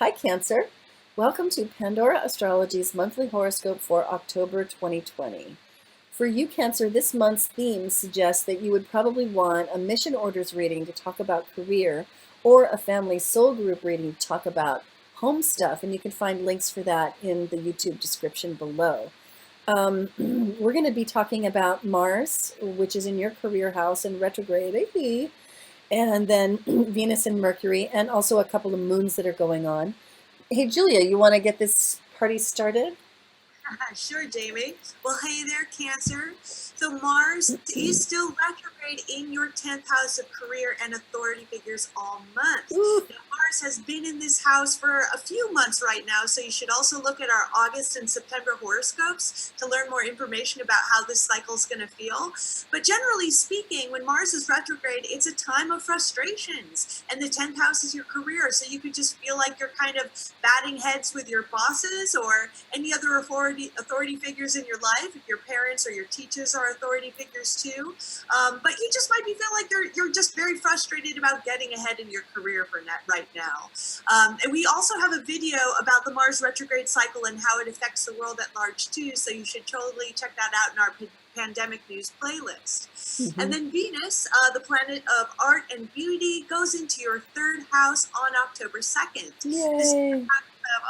Hi, Cancer. Welcome to Pandora Astrology's monthly horoscope for October 2020. For you, Cancer, this month's theme suggests that you would probably want a mission orders reading to talk about career or a family soul group reading to talk about home stuff, and you can find links for that in the YouTube description below. We're going to be talking about Mars, which is in your career house in retrograde, and then Venus and Mercury, and also a couple of moons that are going on. Hey, Julia, you want to get this party started? Sure, Jamie. Well, hey there, Cancer. So Mars is still retrograde in your 10th house of career and authority figures all month. Ooh, Now, Mars has been in this house for a few months right now, so you should also look at our August and September horoscopes to learn more information about how this cycle is going to feel. But generally speaking, when Mars is retrograde, it's a time of frustrations, and the 10th house is your career, so you could just feel like you're kind of batting heads with your bosses or any other authority figures in your life. If your parents or your teachers are authority figures too, but you just might be feel like you're just very frustrated about getting ahead in your career right now. And we also have a video about the Mars retrograde cycle and how it affects the world at large too, so you should totally check that out in our pandemic news playlist. And mhm. then Venus, the planet of art and beauty, goes into your third house on October 2nd. This Yay.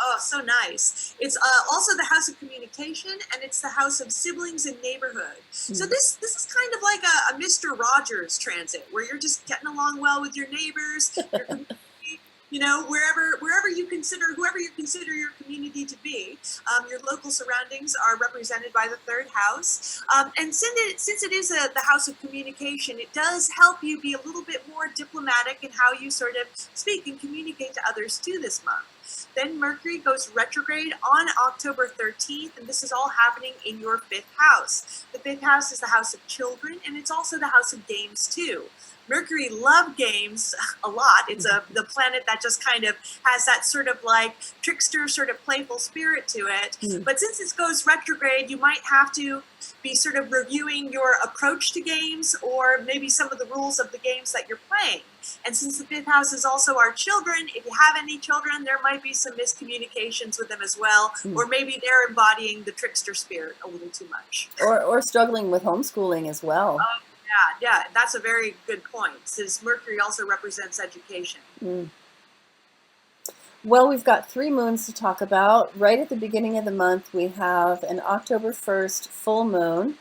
oh, so nice. It's also the house of communication, and it's the house of siblings and neighborhood. So Mm. this is kind of like a Mr. Rogers transit, where you're just getting along well with your neighbors, your community, wherever you consider, whoever you consider your community to be. Your local surroundings are represented by the third house. And since it is the house of communication, it does help you be a little bit more diplomatic in how you sort of speak and communicate to others too this month. Then Mercury goes retrograde on October 13th, and this is all happening in your fifth house. The fifth house is the house of children, and it's also the house of games too. Mercury loved games a lot. It's the planet that just kind of has that sort of like trickster, sort of playful spirit to it. Mm. But since it goes retrograde, you might have to be sort of reviewing your approach to games, or maybe some of the rules of the games that you're playing. And since the fifth house is also our children, if you have any children, there might be some miscommunications with them as well, Mm. or maybe they're embodying the trickster spirit a little too much. Or struggling with homeschooling as well. Yeah, that's a very good point, since Mercury also represents education. Mm. Well, we've got 3 moons to talk about. Right at the beginning of the month, we have an October 1st full moon,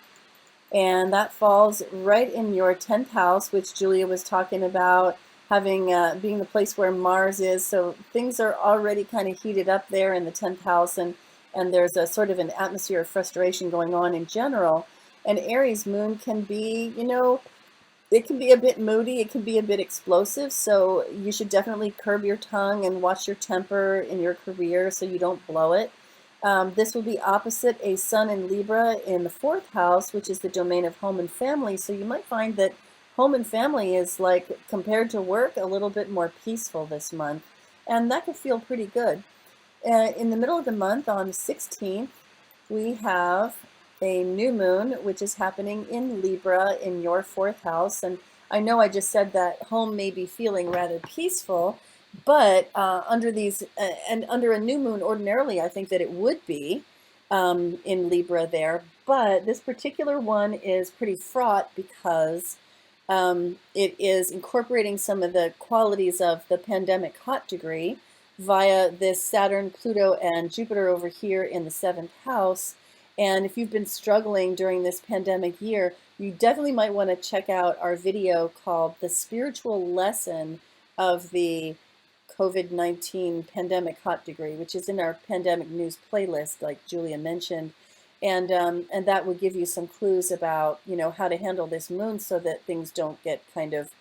and that falls right in your 10th house, which Julia was talking about having being the place where Mars is. So things are already kind of heated up there in the 10th house, and there's a sort of an atmosphere of frustration going on in general. And Aries moon can be, it can be a bit moody, it can be a bit explosive, so you should definitely curb your tongue and watch your temper in your career so you don't blow it. This will be opposite a Sun in Libra in the 4th house, which is the domain of home and family, so you might find that home and family is, like, compared to work, a little bit more peaceful this month, and that could feel pretty good. In the middle of the month, on the 16th, we have a new moon, which is happening in Libra in your 4th house. And I know I just said that home may be feeling rather peaceful, but under a new moon, ordinarily, I think that it would be in Libra there. But this particular one is pretty fraught because it is incorporating some of the qualities of the pandemic hot degree via this Saturn, Pluto, and Jupiter over here in the 7th house. And if you've been struggling during this pandemic year, you definitely might want to check out our video called The Spiritual Lesson of the COVID-19 Pandemic Hot Degree, which is in our pandemic news playlist, like Julia mentioned. And that would give you some clues about, how to handle this moon so that things don't get kind of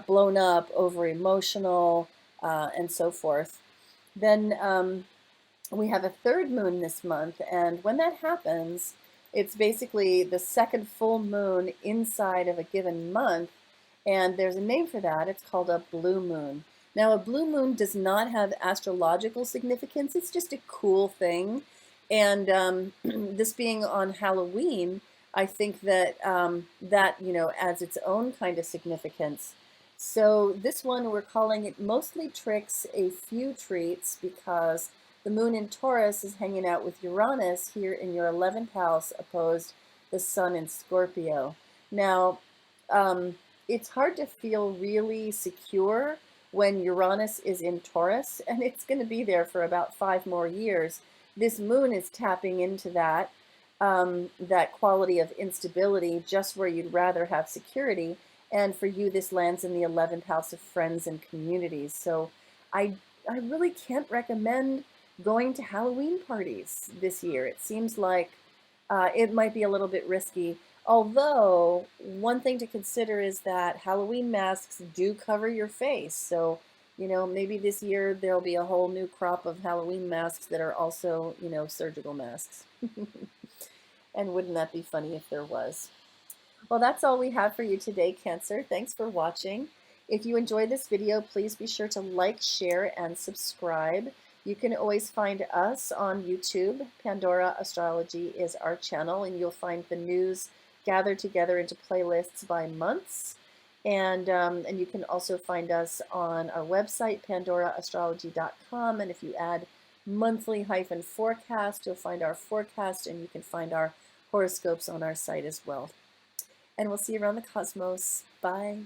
blown up, over emotional, and so forth. Then we have a 3rd moon this month, and when that happens, it's basically the second full moon inside of a given month, and there's a name for that. It's called a blue moon. Now, a blue moon does not have astrological significance. It's just a cool thing. And this being on Halloween, I think that that adds its own kind of significance. So this one, we're calling it Mostly Tricks, a Few Treats, because the moon in Taurus is hanging out with Uranus here in your 11th house, opposed the sun in Scorpio. Now, it's hard to feel really secure when Uranus is in Taurus, and it's going to be there for about 5 more years. This moon is tapping into that quality of instability, just where you'd rather have security. And for you, this lands in the 11th house of friends and communities. So I, I really can't recommend going to Halloween parties this year. It seems like it might be a little bit risky. Although, one thing to consider is that Halloween masks do cover your face. So, maybe this year there'll be a whole new crop of Halloween masks that are also, surgical masks. And wouldn't that be funny if there was? Well, that's all we have for you today, Cancer. Thanks for watching. If you enjoyed this video, please be sure to like, share, and subscribe. You can always find us on YouTube. Pandora Astrology is our channel, and you'll find the news gathered together into playlists by months. And you can also find us on our website, pandoraastrology.com. And if you add monthly-forecast, you'll find our forecast, and you can find our horoscopes on our site as well. And we'll see you around the cosmos. Bye.